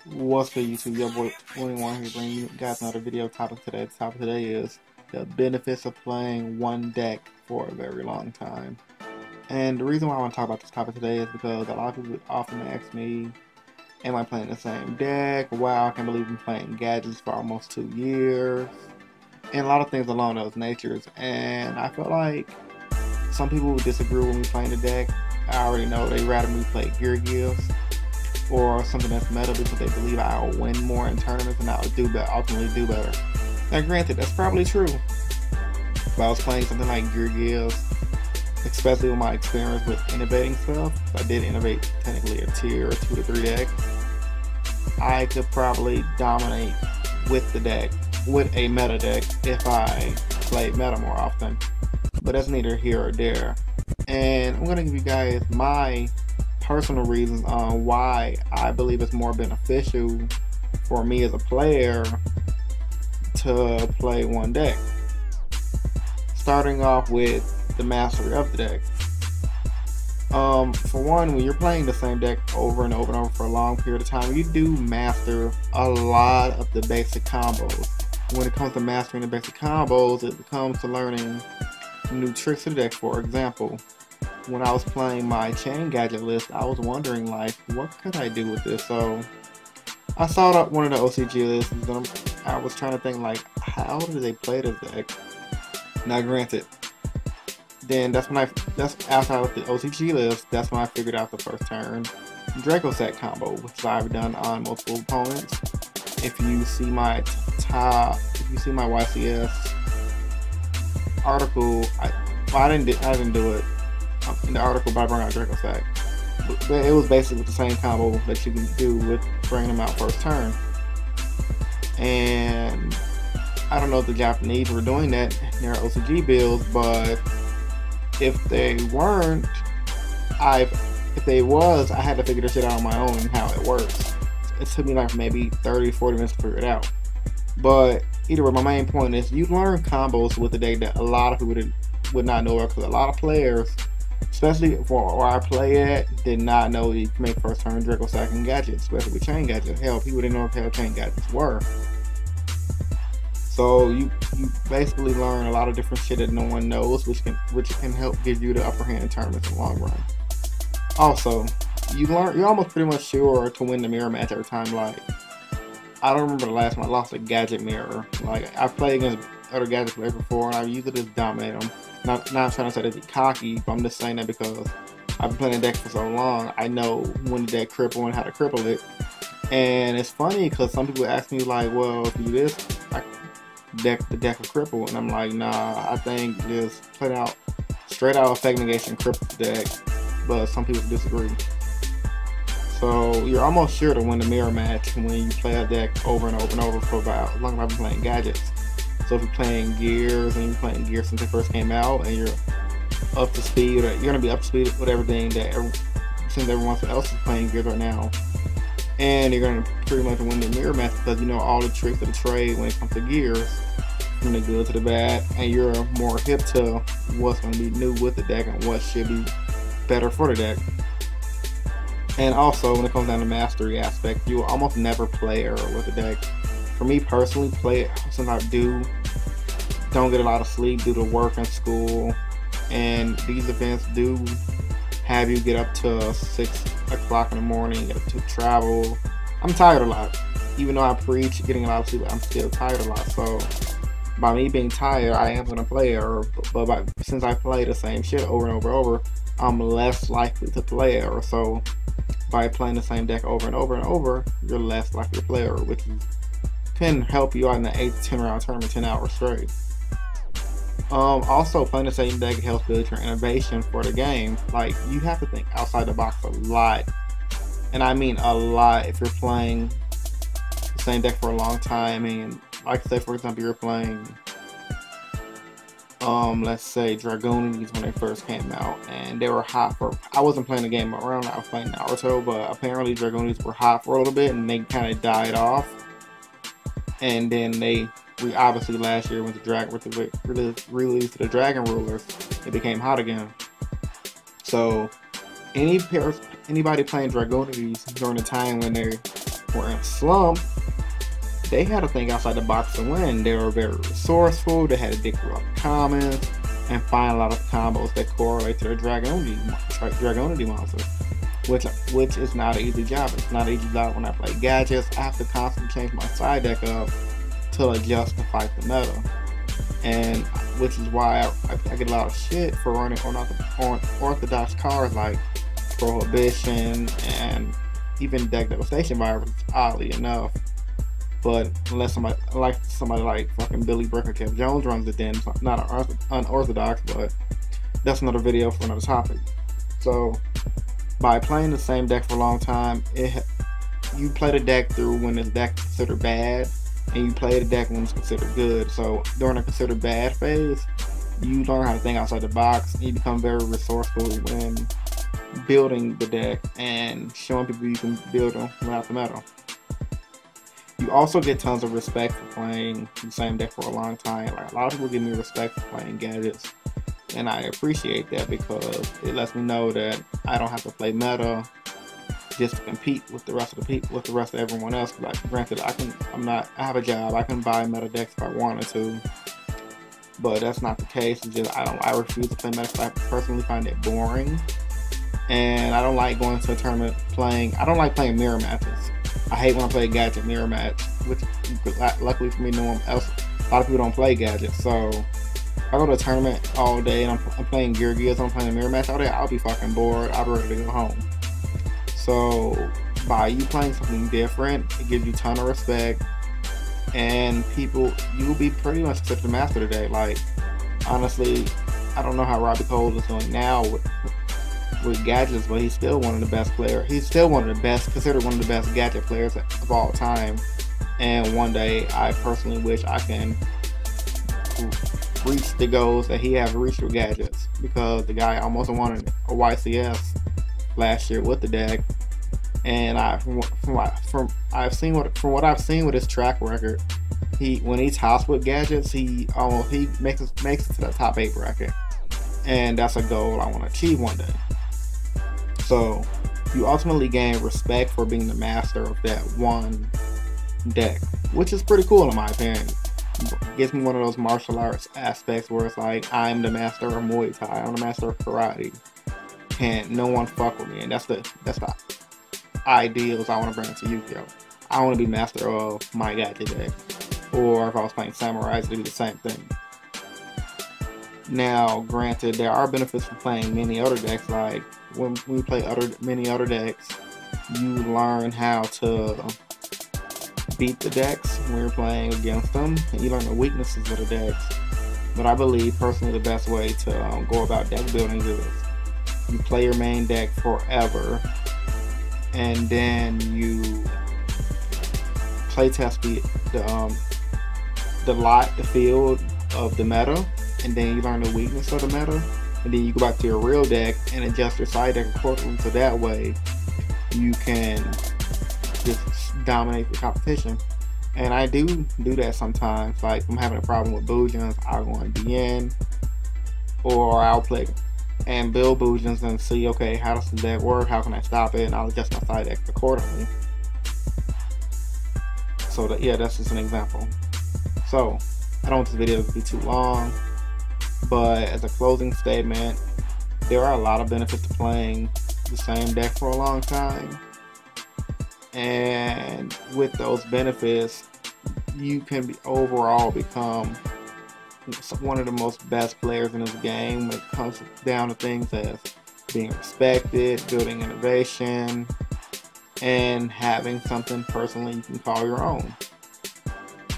What's good, YouTube? Your boy 21 here bringing you guys another video topic today. The topic today is the benefits of playing one deck for a very long time. And the reason why I want to talk about this topic today is because a lot of people often ask me, am I playing the same deck? Wow, I can't believe I'm playing gadgets for almost 2 years. And a lot of things along those natures. And I feel like some people would disagree with me playing the deck. I already know they'd rather me play Gear Gifts or something that's meta because they believe I'll win more in tournaments and I'll ultimately do better. Now granted, that's probably true. If I was playing something like Gear Gifts, especially with my experience with innovating stuff, if I did innovate technically a tier 2 to 3 deck, I could probably dominate with the deck, with a meta deck, if I played meta more often. But that's neither here or there. And I'm going to give you guys my personal reasons on why I believe it's more beneficial for me as a player to play one deck. Starting off with the mastery of the deck. For one, when you're playing the same deck over and over and over for a long period of time, you do master a lot of the basic combos. When it comes to mastering the basic combos, it comes to learning new tricks of the deck. For example, when I was playing my chain gadget list, I was wondering, like, what could I do with this? So I saw one of the OCG lists and I was trying to think, like, how do they play this deck? Now granted, then that's after I looked at the OCG list, that's when I figured out the first turn Draco Set combo, which I've done on multiple opponents. If you see my YCS article, I didn't do it in the article, but I brought out Draco Sack. But it was basically the same combo that you can do with bringing them out first turn. And I don't know if the Japanese were doing that in their OCG builds, but if they weren't, if they was, I had to figure this shit out on my own and how it works. It took me like maybe 30-40 minutes to figure it out. But either way, my main point is you learn combos with the deck that a lot of people would not know, because a lot of players, especially for where I play at, did not know you can make first turn Draco Sack and gadgets, especially with chain gadgets. Hell, people didn't know what the hell chain gadgets were. So you basically learn a lot of different shit that no one knows, which can help give you the upper hand in tournaments in the long run. Also, you're almost pretty much sure to win the mirror match every time. Like, I don't remember the last time I lost a gadget mirror. Like, I've played against other gadget players before and I've usually just dominate them. Not trying to say that be cocky, but I'm just saying that because I've been playing the deck for so long, I know when the deck cripple and how to cripple it. And it's funny because some people ask me, like, well, if you do this, the deck will cripple, and I'm like, nah, I think just straight out effect negation cripple the deck, but some people disagree. So you're almost sure to win the mirror match when you play a deck over and over and over for about as long as I've been playing gadgets. So if you're playing Gears and you're playing Gears since it first came out and you're up to speed, or you're gonna be up to speed with everything that since everyone else is playing Gears right now, and you're gonna pretty much win the mirror match because you know all the tricks of the trade when it comes to Gears, from the good to the bad, and you're more hip to what's gonna be new with the deck and what should be better for the deck. And also, when it comes down to mastery aspect, you will almost never play error with the deck. For me personally, since I don't get a lot of sleep due to work and school, and these events do have you get up to 6 o'clock in the morning, get up to travel. I'm tired a lot. Even though I preach getting a lot of sleep, I'm still tired a lot. So by me being tired, I am going to play error. But since I play the same shit over and over and over, I'm less likely to play error. So by playing the same deck over and over and over, you're less likely to play error, which can help you out in the 8 to 10 round tournament 10 hours straight. Also, playing the same deck helps build your innovation for the game. Like, you have to think outside the box a lot, and I mean a lot. If you're playing the same deck for a long time, and like say for example you're playing let's say Dragoonies when they first came out, and they were hot for, I wasn't playing the game around, I was playing Naruto, but apparently Dragoonies were hot for a little bit and they kind of died off, and then obviously last year with the release of the Dragon Rulers, it became hot again. So anybody playing Dragoonies during the time when they were in slump, they had to think outside the box to win. They were very resourceful. They had to dig through all the commons and find a lot of combos that correlate to their Dragonity monster, which is not an easy job. It's not an easy job when I play gadgets. I have to constantly change my side deck up to adjust to fight the meta, and which is why I get a lot of shit for running on orthodox cards like Prohibition and even Deck Devastation Virus, oddly enough. But unless somebody like fucking Billy Brick or Kev Jones runs it, then it's not unorthodox, but that's another video for another topic. So by playing the same deck for a long time, you play the deck through when this deck is considered bad, and you play the deck when it's considered good. So during the considered bad phase, you learn how to think outside the box, and you become very resourceful when building the deck and showing people you can build them without the meta. You also get tons of respect for playing the same deck for a long time. Like, a lot of people give me respect for playing gadgets, and I appreciate that because it lets me know that I don't have to play meta just to compete with the rest of everyone else. Like, granted, I have a job. I can buy meta decks if I wanted to, but that's not the case. It's just I refuse to play meta because I personally find it boring, and I don't like going to a tournament playing. I don't like playing mirror matches. I hate when I play a gadget mirror match, which luckily for me, a lot of people don't play gadgets. So if I go to a tournament all day and I'm playing Gear Gears, I'm playing a mirror match all day, I'll be fucking bored. I'll be ready to go home. So by you playing something different, it gives you a ton of respect, and you'll be pretty much considered the master today. Like, honestly, I don't know how Robbie Cole is doing now with gadgets, but he's still one of the best players. He's still considered one of the best gadget players of all time. And one day, I personally wish I can reach the goals that he has reached with gadgets, because the guy almost won a YCS last year with the deck. And from what I've seen with his track record, when he's house with gadgets, he makes it to the top 8 bracket, and that's a goal I want to achieve one day. So you ultimately gain respect for being the master of that one deck, which is pretty cool in my opinion. It gives me one of those martial arts aspects where it's like, I'm the master of Muay Thai, I'm the master of karate, can't no one fuck with me, and that's the ideals I want to bring to Yu-Gi-Oh! I want to be master of my gadget deck, or if I was playing Samurais, it'd be the same thing. Now, granted, there are benefits for playing many other decks. Like, when we play many other decks, you learn how to beat the decks when you're playing against them, and you learn the weaknesses of the decks. But I believe, personally, the best way to go about deck building is you play your main deck forever, and then you playtest the field of the meta, and then you learn the weakness of the meta, and then you go back to your real deck and adjust your side deck accordingly, so that way you can just dominate the competition. And I do that sometimes. Like, if I'm having a problem with Boojins, I'll go on DN, or I'll play and build Boojins and see, okay, how does the deck work, how can I stop it, and I'll adjust my side deck accordingly. So that's just an example. So I don't want this video to be too long, but as a closing statement, there are a lot of benefits to playing the same deck for a long time, and with those benefits, you can overall become one of the most best players in this game when it comes down to things as being respected, building innovation, and having something personally you can call your own.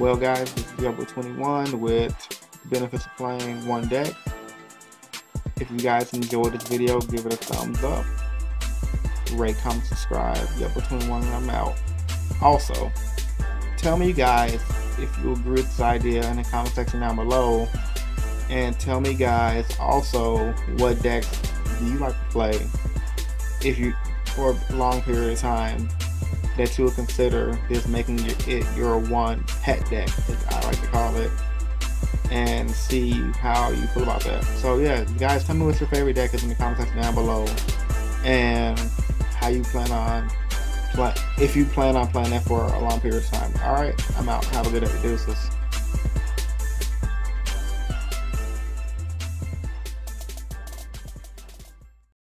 Well guys, this is Diablo21 with benefits of playing one deck. If you guys enjoyed this video, give it a thumbs up, rate, comment, subscribe. Diablo21 and I'm out. Also, tell me guys if you agree with this idea in the comment section down below, and tell me guys also what decks do you like to play if you for a long period of time that you would consider this making it your one pet deck, as I like to call it, and see how you feel about that. So yeah, guys, tell me what your favorite deck is in the comment section down below, and how you plan on if you plan on playing that for a long period of time. All right, I'm out. Have a good day. Deuces.